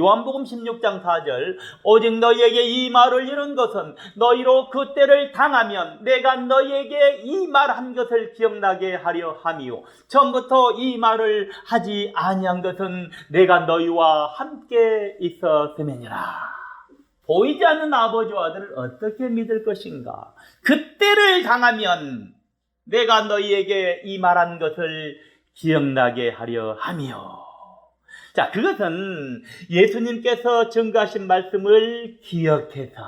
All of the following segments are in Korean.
요한복음 16장 4절 오직 너희에게 이 말을 이룬 것은 너희로 그 때를 당하면 내가 너희에게 이 말한 것을 기억나게 하려 함이요 처음부터 이 말을 하지 아니한 것은 내가 너희와 함께 있었음이니라. 보이지 않는 아버지와 아들을 어떻게 믿을 것인가? 그때를 당하면 내가 너희에게 이 말한 것을 기억나게 하려 함이요. 자, 그것은 예수님께서 증거하신 말씀을 기억해서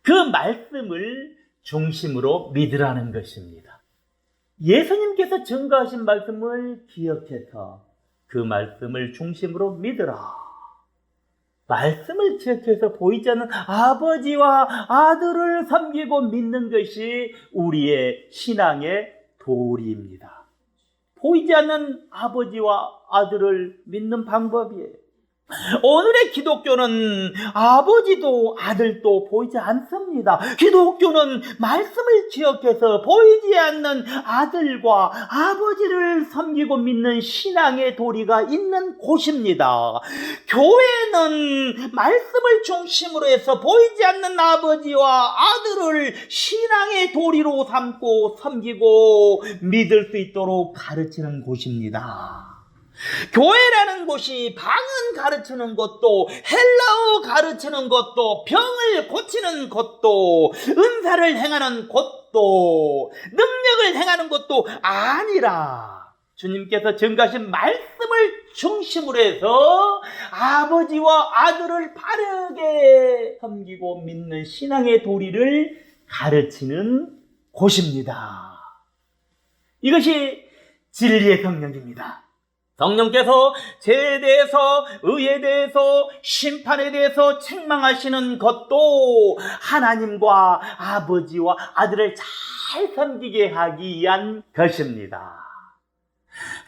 그 말씀을 중심으로 믿으라는 것입니다. 예수님께서 증거하신 말씀을 기억해서 그 말씀을 중심으로 믿으라. 말씀을 기억해서 보이지 않는 아버지와 아들을 섬기고 믿는 것이 우리의 신앙의 도리입니다. 보이지 않는 아버지와 아들을 믿는 방법이에요. 오늘의 기독교는 아버지도 아들도 보이지 않습니다. 기독교는 말씀을 기억해서 보이지 않는 아들과 아버지를 섬기고 믿는 신앙의 도리가 있는 곳입니다. 교회는 말씀을 중심으로 해서 보이지 않는 아버지와 아들을 신앙의 도리로 삼고 섬기고 믿을 수 있도록 가르치는 곳입니다. 교회라는 곳이 방언 가르치는 것도 헬라어 가르치는 것도 병을 고치는 것도 은사를 행하는 것도 능력을 행하는 것도 아니라 주님께서 증거하신 말씀을 중심으로 해서 아버지와 아들을 바르게 섬기고 믿는 신앙의 도리를 가르치는 곳입니다. 이것이 진리의 성령입니다. 성령께서 죄에 대해서, 의에 대해서, 심판에 대해서 책망하시는 것도 하나님과 아버지와 아들을 잘 섬기게 하기 위한 것입니다.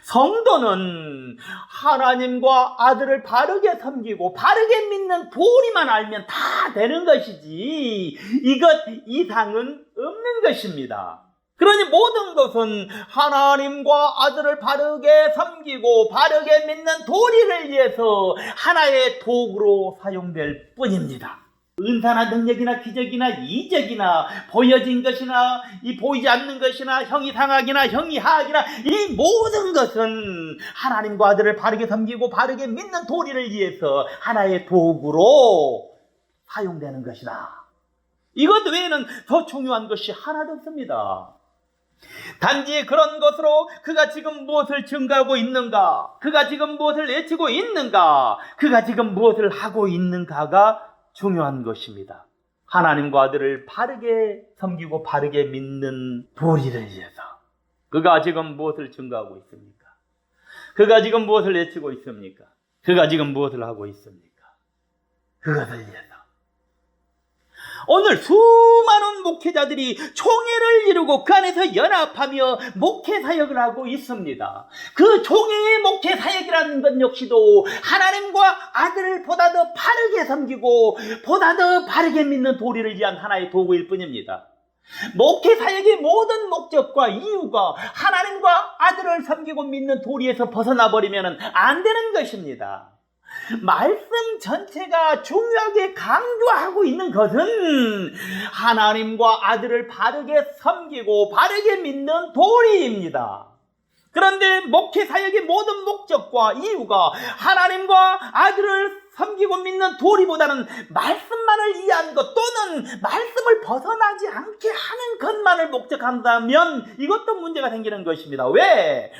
성도는 하나님과 아들을 바르게 섬기고 바르게 믿는 도리만 알면 다 되는 것이지 이것 이상은 없는 것입니다. 그러니 모든 것은 하나님과 아들을 바르게 섬기고 바르게 믿는 도리를 위해서 하나의 도구로 사용될 뿐입니다. 은사나 능력이나 기적이나 이적이나 보여진 것이나 이 보이지 않는 것이나 형이 상하기나 형이 하하기나 이 모든 것은 하나님과 아들을 바르게 섬기고 바르게 믿는 도리를 위해서 하나의 도구로 사용되는 것이다. 이것 외에는 더 중요한 것이 하나도 없습니다. 단지 그런 것으로 그가 지금 무엇을 증가하고 있는가, 그가 지금 무엇을 외치고 있는가, 그가 지금 무엇을 하고 있는가가 중요한 것입니다. 하나님과 아들을 바르게 섬기고 바르게 믿는 도리를 위해서 그가 지금 무엇을 증가하고 있습니까? 그가 지금 무엇을 외치고 있습니까? 그가 지금 무엇을 하고 있습니까? 그것을 위해서 오늘 수많은 목회자들이 총회를 이루고 그 안에서 연합하며 목회 사역을 하고 있습니다. 그 총회의 목회 사역이라는 것 역시도 하나님과 아들을 보다 더 바르게 섬기고 보다 더 바르게 믿는 도리를 위한 하나의 도구일 뿐입니다. 목회 사역의 모든 목적과 이유가 하나님과 아들을 섬기고 믿는 도리에서 벗어나 버리면 안 되는 것입니다. 말씀 전체가 중요하게 강조하고 있는 것은 하나님과 아들을 바르게 섬기고 바르게 믿는 도리입니다. 그런데 목회 사역의 모든 목적과 이유가 하나님과 아들을 섬기고 믿는 도리보다는 말씀만을 이해한 것 또는 말씀을 벗어나지 않게 하는 것만을 목적한다면 이것도 문제가 생기는 것입니다. 왜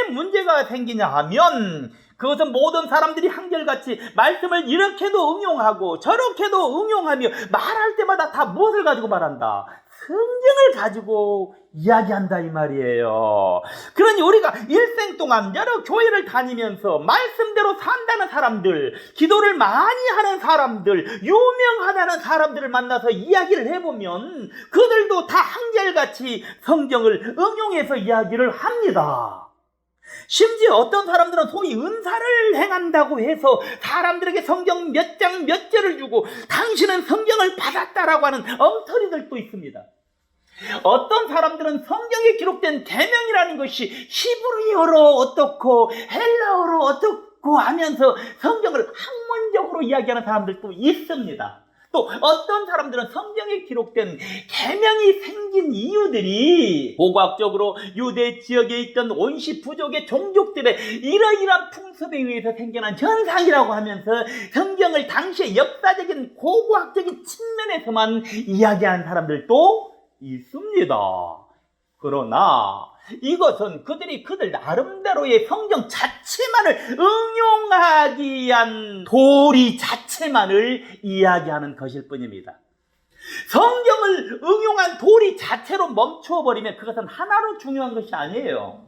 문제가 생기냐 하면 그것은 모든 사람들이 한결같이 말씀을 이렇게도 응용하고 저렇게도 응용하며 말할 때마다 다 무엇을 가지고 말한다? 성경을 가지고 이야기한다 이 말이에요. 그러니 우리가 일생 동안 여러 교회를 다니면서 말씀대로 산다는 사람들, 기도를 많이 하는 사람들, 유명하다는 사람들을 만나서 이야기를 해보면 그들도 다 한결같이 성경을 응용해서 이야기를 합니다. 심지어 어떤 사람들은 소위 은사를 행한다고 해서 사람들에게 성경 몇 장 몇 절을 주고 당신은 성경을 받았다라고 하는 엉터리들도 있습니다. 어떤 사람들은 성경에 기록된 계명이라는 것이 히브리어로 어떻고 헬라어로 어떻고 고 하면서 성경을 학문적으로 이야기하는 사람들도 있습니다. 또 어떤 사람들은 성경에 기록된 계명이 생긴 이유들이 고고학적으로 유대 지역에 있던 원시 부족의 종족들의 이러이러한 풍습에 의해서 생겨난 현상이라고 하면서 성경을 당시의 역사적인 고고학적인 측면에서만 이야기한 사람들도 있습니다. 그러나 이것은 그들 나름대로의 성경 자체만을 응용하기 위한 도리 자체만을 이야기하는 것일 뿐입니다. 성경을 응용한 도리 자체로 멈춰버리면 그것은 하나로 중요한 것이 아니에요.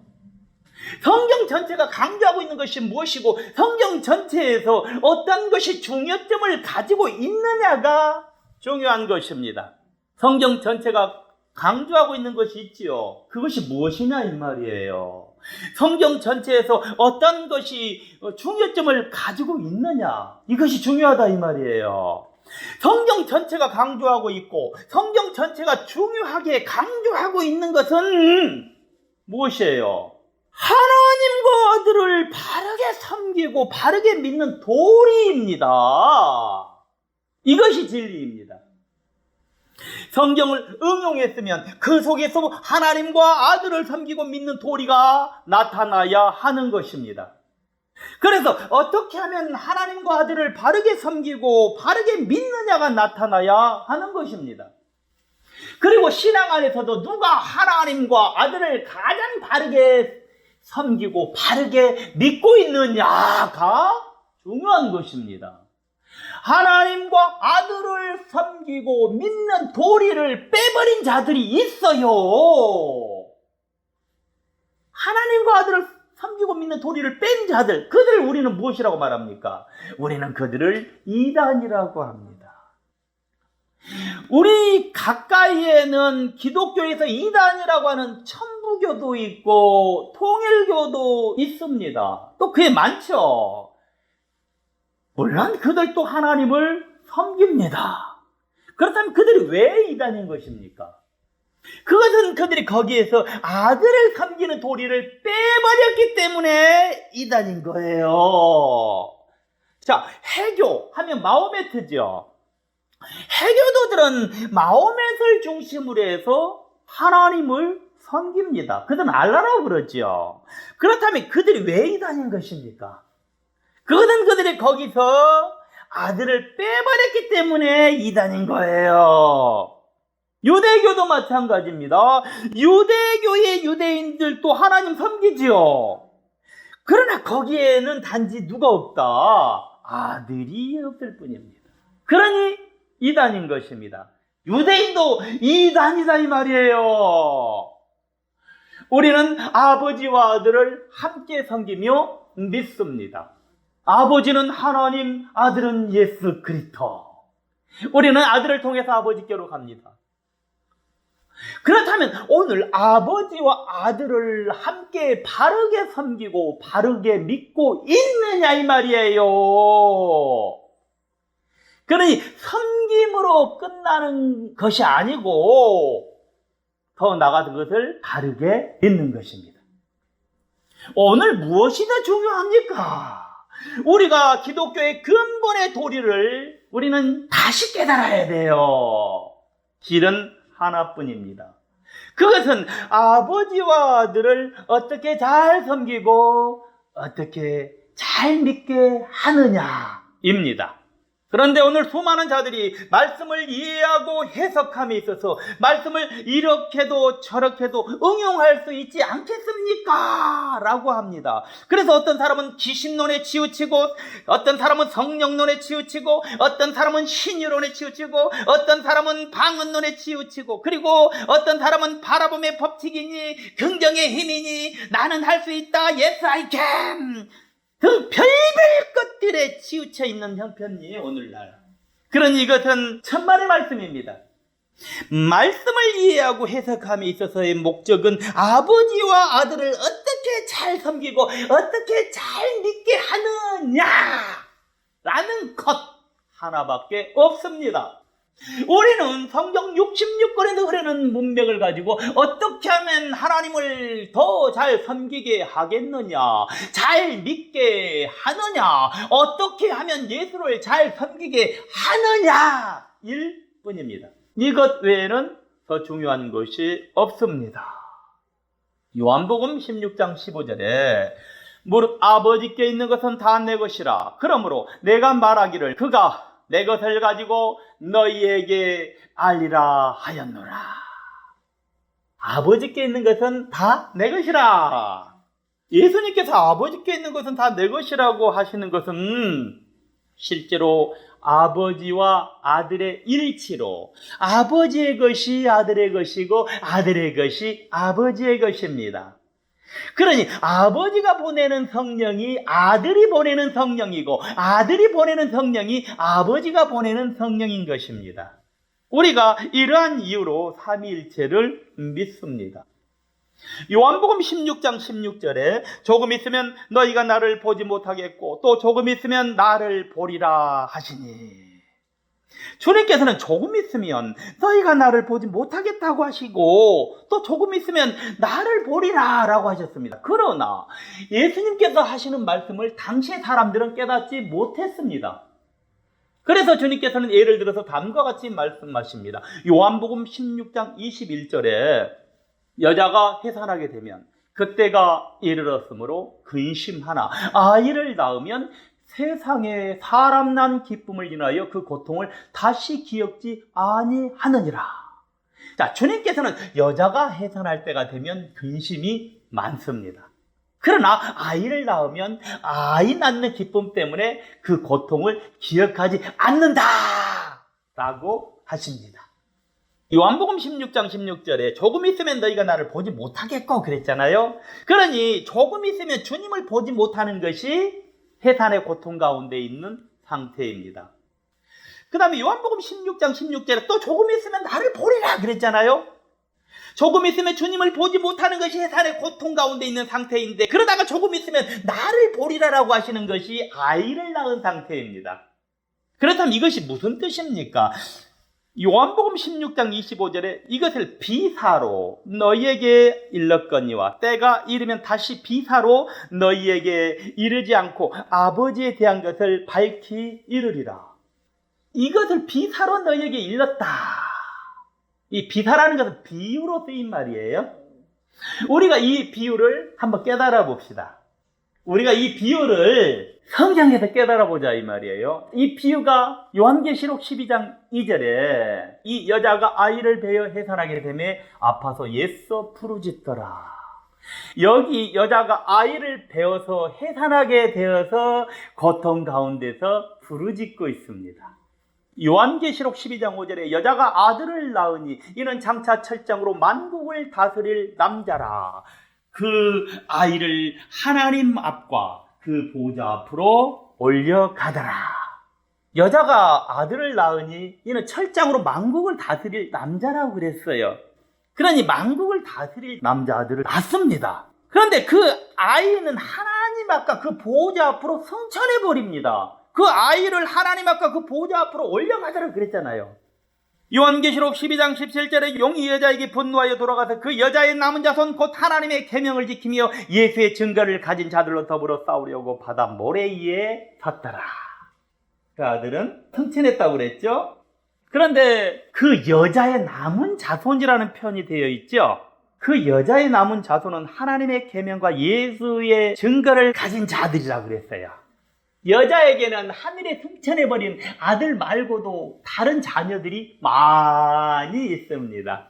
성경 전체가 강조하고 있는 것이 무엇이고 성경 전체에서 어떤 것이 중요점을 가지고 있느냐가 중요한 것입니다. 성경 전체가 강조하고 있는 것이 있지요. 그것이 무엇이냐 이 말이에요. 성경 전체에서 어떤 것이 중요점을 가지고 있느냐, 이것이 중요하다 이 말이에요. 성경 전체가 강조하고 있고 성경 전체가 중요하게 강조하고 있는 것은 무엇이에요? 하나님과 아들을 바르게 섬기고 바르게 믿는 도리입니다. 이것이 진리입니다. 성경을 응용했으면 그 속에서 하나님과 아들을 섬기고 믿는 도리가 나타나야 하는 것입니다. 그래서 어떻게 하면 하나님과 아들을 바르게 섬기고 바르게 믿느냐가 나타나야 하는 것입니다. 그리고 신앙 안에서도 누가 하나님과 아들을 가장 바르게 섬기고 바르게 믿고 있느냐가 중요한 것입니다. 하나님과 아들을 섬기고 믿는 도리를 빼버린 자들이 있어요. 하나님과 아들을 섬기고 믿는 도리를 뺀 자들, 그들을 우리는 무엇이라고 말합니까? 우리는 그들을 이단이라고 합니다. 우리 가까이에는 기독교에서 이단이라고 하는 천부교도 있고 통일교도 있습니다. 또 그게 많죠. 물론 그들도 하나님을 섬깁니다. 그렇다면 그들이 왜 이단인 것입니까? 그것은 그들이 거기에서 아들을 섬기는 도리를 빼버렸기 때문에 이단인 거예요. 자, 해교 하면 마호메트죠. 해교도들은 마호메트를 중심으로 해서 하나님을 섬깁니다. 그들은 알라라고 그러죠. 그렇다면 그들이 왜 이단인 것입니까? 그것은 그들이 거기서 아들을 빼버렸기 때문에 이단인 거예요. 유대교도 마찬가지입니다. 유대교의 유대인들도 하나님 섬기지요. 그러나 거기에는 단지 누가 없다? 아들이 없을 뿐입니다. 그러니 이단인 것입니다. 유대인도 이단이다 이 말이에요. 우리는 아버지와 아들을 함께 섬기며 믿습니다. 아버지는 하나님, 아들은 예수 그리스도. 우리는 아들을 통해서 아버지께로 갑니다. 그렇다면 오늘 아버지와 아들을 함께 바르게 섬기고 바르게 믿고 있느냐 이 말이에요. 그러니 섬김으로 끝나는 것이 아니고 더 나아가서 그것을 바르게 믿는 것입니다. 오늘 무엇이 더 중요합니까? 우리가 기독교의 근본의 도리를 우리는 다시 깨달아야 돼요. 길은 하나뿐입니다. 그것은 아버지와 아들을 어떻게 잘 섬기고 어떻게 잘 믿게 하느냐입니다. 그런데 오늘 수많은 자들이 말씀을 이해하고 해석함에 있어서 말씀을 이렇게도 저렇게도 응용할 수 있지 않겠습니까? 라고 합니다. 그래서 어떤 사람은 귀신론에 치우치고 어떤 사람은 성령론에 치우치고 어떤 사람은 신유론에 치우치고 어떤 사람은 방언론에 치우치고 그리고 어떤 사람은 바라봄의 법칙이니 긍정의 힘이니 나는 할 수 있다 yes I can 등 별별 것들에 치우쳐 있는 형편이에요 오늘날. 그러니 이것은 천만의 말씀입니다. 말씀을 이해하고 해석함에 있어서의 목적은 아버지와 아들을 어떻게 잘 섬기고 어떻게 잘 믿게 하느냐라는 것 하나밖에 없습니다. 우리는 성경 66권에서 흐르는 문맥을 가지고 어떻게 하면 하나님을 더 잘 섬기게 하겠느냐, 잘 믿게 하느냐, 어떻게 하면 예수를 잘 섬기게 하느냐일 뿐입니다. 이것 외에는 더 중요한 것이 없습니다. 요한복음 16장 15절에 무릇 아버지께 있는 것은 다 내 것이라. 그러므로 내가 말하기를 그가 내 것을 가지고 너희에게 알리라 하였노라. 아버지께 있는 것은 다 내 것이라. 예수님께서 아버지께 있는 것은 다 내 것이라고 하시는 것은 실제로 아버지와 아들의 일치로 아버지의 것이 아들의 것이고 아들의 것이 아버지의 것입니다. 그러니 아버지가 보내는 성령이 아들이 보내는 성령이고 아들이 보내는 성령이 아버지가 보내는 성령인 것입니다. 우리가 이러한 이유로 삼위일체를 믿습니다. 요한복음 16장 16절에 조금 있으면 너희가 나를 보지 못하겠고 또 조금 있으면 나를 보리라 하시니, 주님께서는 조금 있으면 너희가 나를 보지 못하겠다고 하시고 또 조금 있으면 나를 보리라 라고 하셨습니다. 그러나 예수님께서 하시는 말씀을 당시의 사람들은 깨닫지 못했습니다. 그래서 주님께서는 예를 들어서 다음과 같이 말씀하십니다. 요한복음 16장 21절에 여자가 해산하게 되면 그때가 이르렀으므로 근심하나 아이를 낳으면 세상에 사람 난 기쁨을 인하여 그 고통을 다시 기억지 아니하느니라. 자, 주님께서는 여자가 해산할 때가 되면 근심이 많습니다. 그러나 아이를 낳으면 아이 낳는 기쁨 때문에 그 고통을 기억하지 않는다 라고 하십니다. 요한복음 16장 16절에 조금 있으면 너희가 나를 보지 못하겠고 그랬잖아요. 그러니 조금 있으면 주님을 보지 못하는 것이 해산의 고통 가운데 있는 상태입니다. 그 다음에 요한복음 16장 16절에 또 조금 있으면 나를 보리라 그랬잖아요. 조금 있으면 주님을 보지 못하는 것이 해산의 고통 가운데 있는 상태인데, 그러다가 조금 있으면 나를 보리라라고 하시는 것이 아이를 낳은 상태입니다. 그렇다면 이것이 무슨 뜻입니까? 요한복음 16장 25절에 이것을 비사로 너희에게 일렀거니와 때가 이르면 다시 비사로 너희에게 이르지 않고 아버지에 대한 것을 밝히 이르리라. 이것을 비사로 너희에게 일렀다. 이 비사라는 것은 비유로 쓰인 말이에요. 우리가 이 비유를 한번 깨달아 봅시다. 우리가 이 비유를 성경에서 깨달아 보자 이 말이에요. 이 비유가 요한계시록 12장 2절에 이 여자가 아이를 베어 해산하게 되매 아파서 예서 부르짖더라. 여기 여자가 아이를 베어서 해산하게 되어서 고통 가운데서 부르짖고 있습니다. 요한계시록 12장 5절에 여자가 아들을 낳으니 이는 장차 철장으로 만국을 다스릴 남자라. 그 아이를 하나님 앞과 그 보좌 앞으로 올려가더라. 여자가 아들을 낳으니 이는 철장으로 만국을 다스릴 남자라고 그랬어요. 그러니 만국을 다스릴 남자들을 낳습니다. 그런데 그 아이는 하나님 앞과 그 보좌 앞으로 승천해버립니다. 그 아이를 하나님 앞과 그 보좌 앞으로 올려가더라 그랬잖아요. 요한계시록 12장 17절에 용이 여자에게 분노하여 돌아가서 그 여자의 남은 자손 곧 하나님의 계명을 지키며 예수의 증거를 가진 자들로 더불어 싸우려고 바다 모래 위에 섰더라. 그 아들은 승천했다고 그랬죠. 그런데 그 여자의 남은 자손이라는 표현이 되어 있죠. 그 여자의 남은 자손은 하나님의 계명과 예수의 증거를 가진 자들이라고 그랬어요. 여자에게는 하늘에 승천해버린 아들 말고도 다른 자녀들이 많이 있습니다.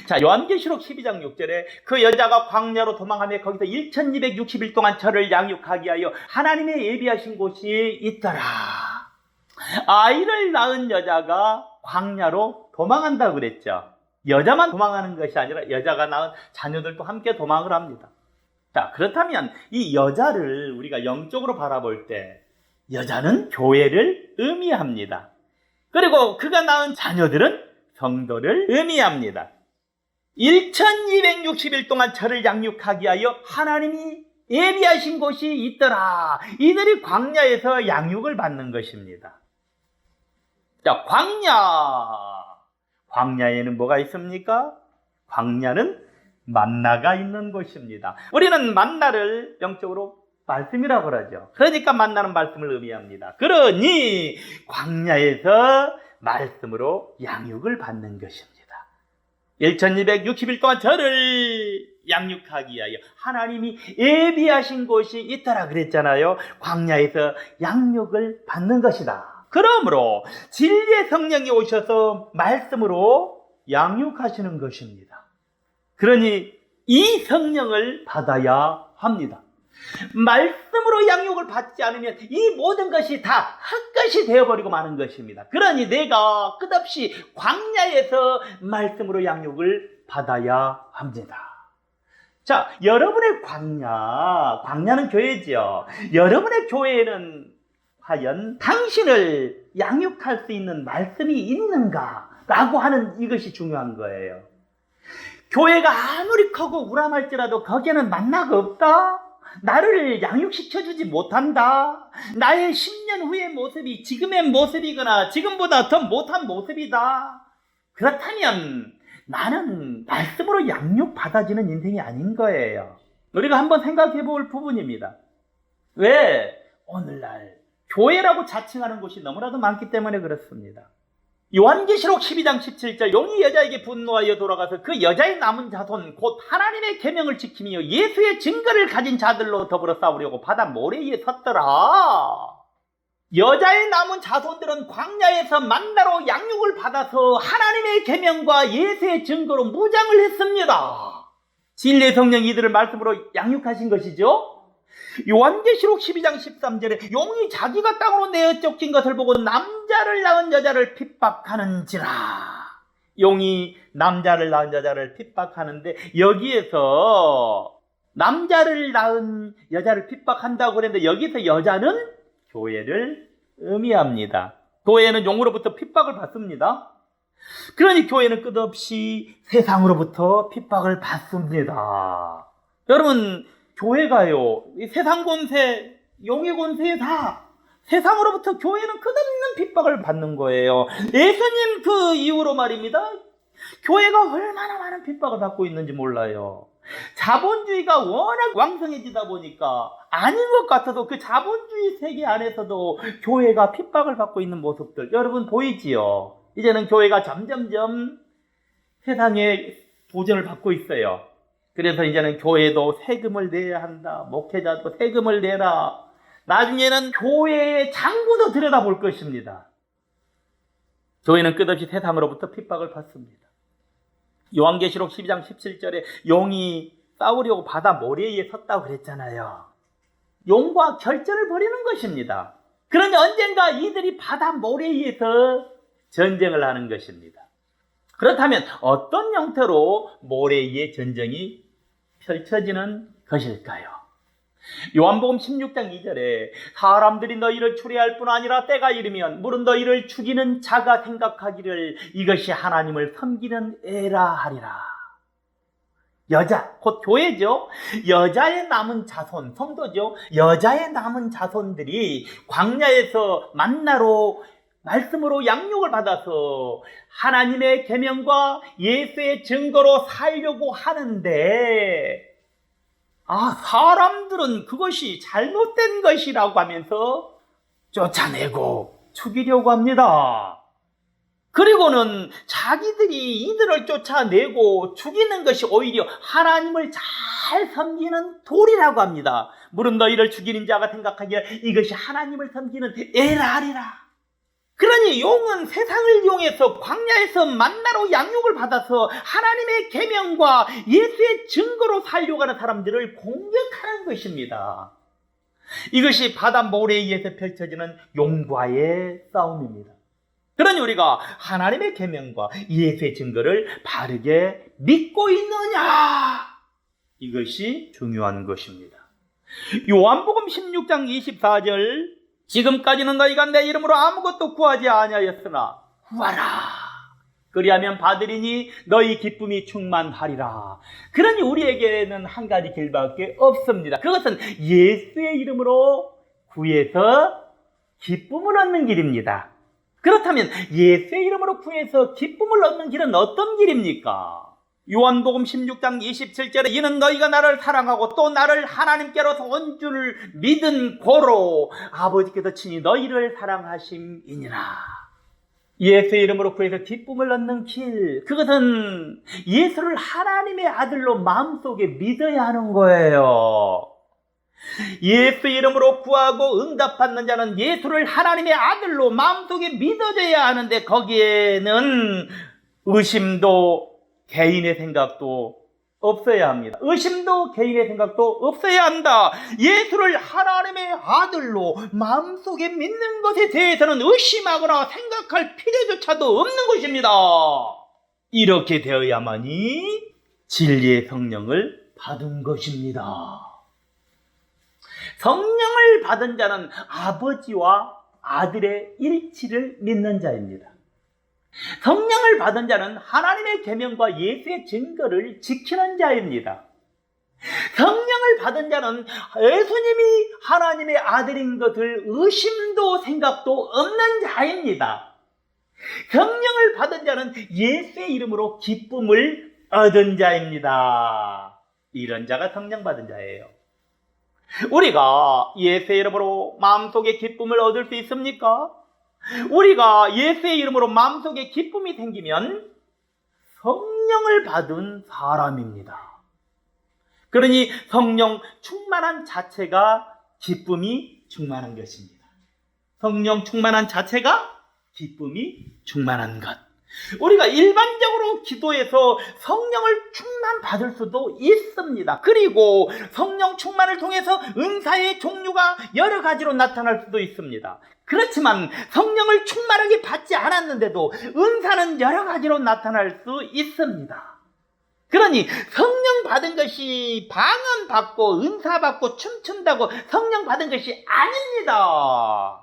자, 요한계시록 12장 6절에 그 여자가 광야로 도망하며 거기서 1260일 동안 저를 양육하게 하여 하나님의 예비하신 곳이 있더라. 아이를 낳은 여자가 광야로 도망한다고 그랬죠. 여자만 도망하는 것이 아니라 여자가 낳은 자녀들도 함께 도망을 합니다. 자, 그렇다면 이 여자를 우리가 영적으로 바라볼 때 여자는 교회를 의미합니다. 그리고 그가 낳은 자녀들은 성도를 의미합니다. 1260일 동안 저를 양육하게 하여 하나님이 예비하신 곳이 있더라. 이들이 광야에서 양육을 받는 것입니다. 자, 광야에는 뭐가 있습니까? 광야는 만나가 있는 곳입니다. 우리는 만나를 영적으로 말씀이라고 그러죠. 그러니까 만나는 말씀을 의미합니다. 그러니 광야에서 말씀으로 양육을 받는 것입니다. 1260일 동안 저를 양육하기 위하여 하나님이 예비하신 곳이 있더라 그랬잖아요. 광야에서 양육을 받는 것이다. 그러므로 진리의 성령이 오셔서 말씀으로 양육하시는 것입니다. 그러니 이 성령을 받아야 합니다. 말씀으로 양육을 받지 않으면 이 모든 것이 다 헛것이 되어버리고 마는 것입니다. 그러니 내가 끝없이 광야에서 말씀으로 양육을 받아야 합니다. 자, 여러분의 광야는 교회죠. 여러분의 교회에는 과연 당신을 양육할 수 있는 말씀이 있는가라고 하는 이것이 중요한 거예요. 교회가 아무리 크고 우람할지라도 거기에는 만나가 없다? 나를 양육시켜주지 못한다? 나의 10년 후의 모습이 지금의 모습이거나 지금보다 더 못한 모습이다? 그렇다면 나는 말씀으로 양육받아지는 인생이 아닌 거예요. 우리가 한번 생각해 볼 부분입니다. 왜? 오늘날 교회라고 자칭하는 곳이 너무나도 많기 때문에 그렇습니다. 요한계시록 12장 17절 용이 여자에게 분노하여 돌아가서 그 여자의 남은 자손 곧 하나님의 계명을 지키며 예수의 증거를 가진 자들로 더불어 싸우려고 바다 모래 위에 섰더라. 여자의 남은 자손들은 광야에서 만나로 양육을 받아서 하나님의 계명과 예수의 증거로 무장을 했습니다. 진리의 성령이 이들을 말씀으로 양육하신 것이죠. 요한계시록 12장 13절에 용이 자기가 땅으로 내어 쫓긴 것을 보고 남자를 낳은 여자를 핍박하는지라. 용이 남자를 낳은 여자를 핍박하는데 여기에서 남자를 낳은 여자를 핍박한다고 그랬는데 여기서 여자는 교회를 의미합니다. 교회는 용으로부터 핍박을 받습니다. 그러니 교회는 끝없이 세상으로부터 핍박을 받습니다. 여러분, 교회가요, 이 세상 권세, 용의 권세에 다 세상으로부터 교회는 끝없는 핍박을 받는 거예요. 예수님 그 이후로 말입니다. 교회가 얼마나 많은 핍박을 받고 있는지 몰라요. 자본주의가 워낙 왕성해지다 보니까 아닌 것 같아도 그 자본주의 세계 안에서도 교회가 핍박을 받고 있는 모습들 여러분 보이지요? 이제는 교회가 점점점 세상에 도전을 받고 있어요. 그래서 이제는 교회도 세금을 내야 한다. 목회자도 세금을 내라. 나중에는 교회의 장부도 들여다볼 것입니다. 교회는 끝없이 세상으로부터 핍박을 받습니다. 요한계시록 12장 17절에 용이 싸우려고 바다 모래 위에 섰다고 그랬잖아요. 용과 결전을 벌이는 것입니다. 그러니 언젠가 이들이 바다 모래 위에서 전쟁을 하는 것입니다. 그렇다면 어떤 형태로 모래 위에 전쟁이 펼쳐지는 것일까요? 요한복음 16장 2절에 사람들이 너희를 추리할 뿐 아니라 때가 이르면 물은 너희를 죽이는 자가 생각하기를 이것이 하나님을 섬기는 애라 하리라. 여자, 곧 교회죠. 여자의 남은 자손, 성도죠. 여자의 남은 자손들이 광야에서 만나로 말씀으로 양육을 받아서 하나님의 계명과 예수의 증거로 살려고 하는데 사람들은 그것이 잘못된 것이라고 하면서 쫓아내고 죽이려고 합니다. 그리고는 자기들이 이들을 쫓아내고 죽이는 것이 오히려 하나님을 잘 섬기는 도리라고 합니다. 물은 너희를 죽이는 자가 생각하기에 이것이 하나님을 섬기는 애라리라. 그러니 용은 세상을 이용해서 광야에서 만나로 양육을 받아서 하나님의 계명과 예수의 증거로 살려고 하는 사람들을 공격하는 것입니다. 이것이 바다 모래에 의해서 펼쳐지는 용과의 싸움입니다. 그러니 우리가 하나님의 계명과 예수의 증거를 바르게 믿고 있느냐? 이것이 중요한 것입니다. 요한복음 16장 24절 지금까지는 너희가 내 이름으로 아무것도 구하지 아니하였으나 구하라. 그리하면 받으리니 너희 기쁨이 충만하리라. 그러니 우리에게는 한 가지 길밖에 없습니다. 그것은 예수의 이름으로 구해서 기쁨을 얻는 길입니다. 그렇다면 예수의 이름으로 구해서 기쁨을 얻는 길은 어떤 길입니까? 요한복음 16장 27절에 이는 너희가 나를 사랑하고 또 나를 하나님께로서 온 줄 믿은 고로 아버지께서 친히 너희를 사랑하심이니라. 예수의 이름으로 구해서 기쁨을 얻는 길, 그것은 예수를 하나님의 아들로 마음속에 믿어야 하는 거예요. 예수 이름으로 구하고 응답받는 자는 예수를 하나님의 아들로 마음속에 믿어져야 하는데 거기에는 의심도 개인의 생각도 없어야 합니다. 의심도 개인의 생각도 없어야 한다. 예수를 하나님의 아들로 마음속에 믿는 것에 대해서는 의심하거나 생각할 필요조차도 없는 것입니다. 이렇게 되어야만이 진리의 성령을 받은 것입니다. 성령을 받은 자는 아버지와 아들의 일치를 믿는 자입니다. 성령을 받은 자는 하나님의 계명과 예수의 증거를 지키는 자입니다. 성령을 받은 자는 예수님이 하나님의 아들인 것을 의심도 생각도 없는 자입니다. 성령을 받은 자는 예수의 이름으로 기쁨을 얻은 자입니다. 이런 자가 성령 받은 자예요. 우리가 예수의 이름으로 마음속에 기쁨을 얻을 수 있습니까? 우리가 예수의 이름으로 마음속에 기쁨이 생기면 성령을 받은 사람입니다. 그러니 성령 충만한 자체가 기쁨이 충만한 것입니다. 성령 충만한 자체가 기쁨이 충만한 것. 우리가 일반적으로 기도해서 성령을 충만 받을 수도 있습니다. 그리고 성령 충만을 통해서 은사의 종류가 여러 가지로 나타날 수도 있습니다. 그렇지만 성령을 충만하게 받지 않았는데도 은사는 여러 가지로 나타날 수 있습니다. 그러니 성령 받은 것이 방언 받고 은사 받고 춤춘다고 성령 받은 것이 아닙니다.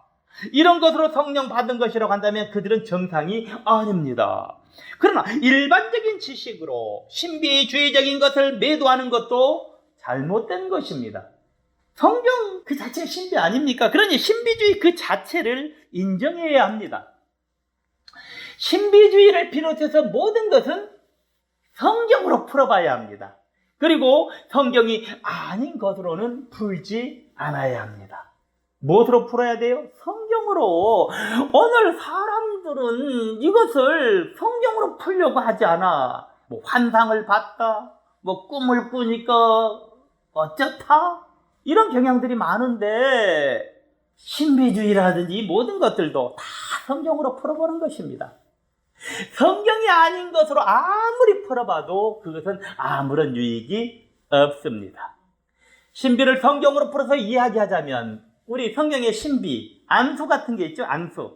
이런 것으로 성령 받은 것이라고 한다면 그들은 정상이 아닙니다. 그러나 일반적인 지식으로 신비주의적인 것을 매도하는 것도 잘못된 것입니다. 성경 그 자체가 신비 아닙니까? 그러니 신비주의 그 자체를 인정해야 합니다. 신비주의를 비롯해서 모든 것은 성경으로 풀어봐야 합니다. 그리고 성경이 아닌 것으로는 풀지 않아야 합니다. 무엇으로 풀어야 돼요? 성경으로. 오늘 사람들은 이것을 성경으로 풀려고 하지 않아. 뭐 환상을 봤다, 뭐 꿈을 꾸니까 어쩌다, 이런 경향들이 많은데 신비주의라든지 모든 것들도 다 성경으로 풀어보는 것입니다. 성경이 아닌 것으로 아무리 풀어봐도 그것은 아무런 유익이 없습니다. 신비를 성경으로 풀어서 이야기하자면 우리 성경의 신비, 안수 같은 게 있죠. 안수는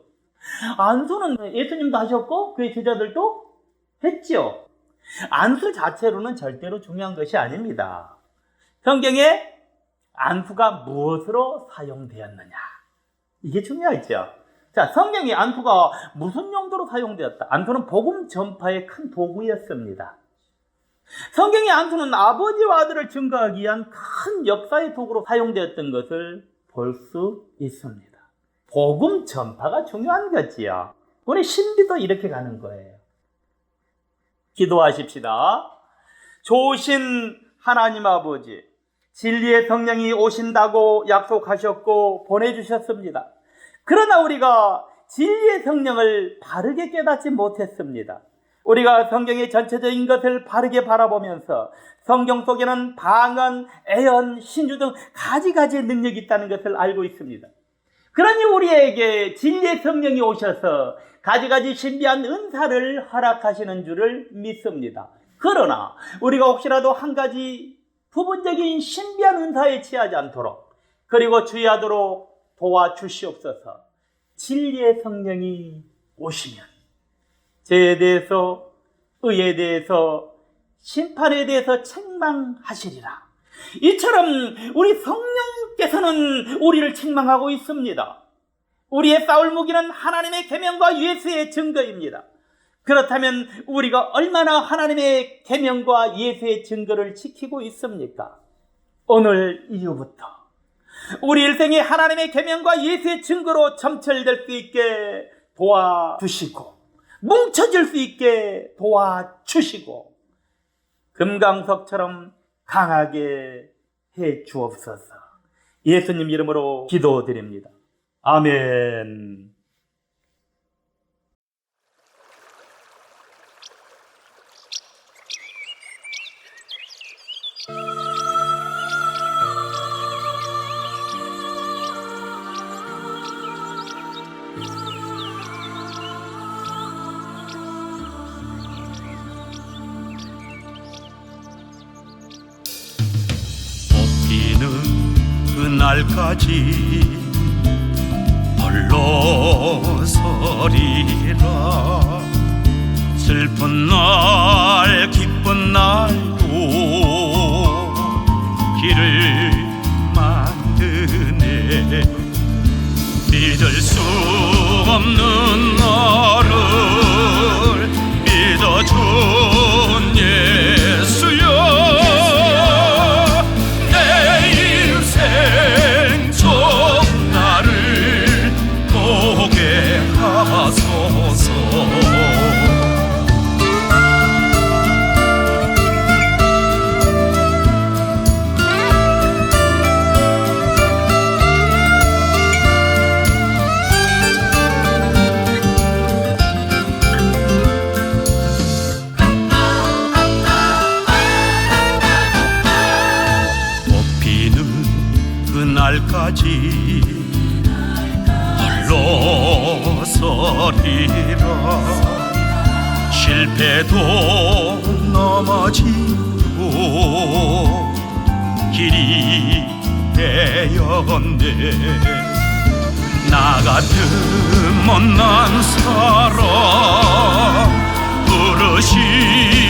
예수님도 하셨고 그의 제자들도 했죠. 안수 자체로는 절대로 중요한 것이 아닙니다. 성경에 안수가 무엇으로 사용되었느냐, 이게 중요하죠. 자, 성경에 안수가 무슨 용도로 사용되었다? 안수는 복음 전파의 큰 도구였습니다. 성경의 안수는 아버지와 아들을 증거하기 위한 큰 역사의 도구로 사용되었던 것을 볼 수 있습니다. 복음 전파가 중요한 거지요. 우리 신비도 이렇게 가는 거예요. 기도하십시다. 좋으신 하나님 아버지, 진리의 성령이 오신다고 약속하셨고 보내주셨습니다. 그러나 우리가 진리의 성령을 바르게 깨닫지 못했습니다. 우리가 성경의 전체적인 것을 바르게 바라보면서 성경 속에는 방언, 애언, 신주 등 가지가지의 능력이 있다는 것을 알고 있습니다. 그러니 우리에게 진리의 성령이 오셔서 가지가지 신비한 은사를 허락하시는 줄을 믿습니다. 그러나 우리가 혹시라도 한 가지 부분적인 신비한 은사에 취하지 않도록, 그리고 주의하도록 도와주시옵소서. 진리의 성령이 오시면 죄에 대해서, 의에 대해서, 심판에 대해서 책망하시리라. 이처럼 우리 성령께서는 우리를 책망하고 있습니다. 우리의 싸울 무기는 하나님의 계명과 예수의 증거입니다. 그렇다면 우리가 얼마나 하나님의 계명과 예수의 증거를 지키고 있습니까? 오늘 이후부터 우리 일생이 하나님의 계명과 예수의 증거로 점철될 수 있게 도와주시고 뭉쳐질 수 있게 도와주시고 금강석처럼 강하게 해 주옵소서. 예수님 이름으로 기도드립니다. 아멘. 그날까지 홀로 서리라. 슬픈 날 기쁜 날도 길을 만드네. 믿을 수 없는 나를 믿어준 예수여. 그날까지 홀로 서리라. 실패도 넘어지고 길이 되었네. 나 같은 못난 사람 부르시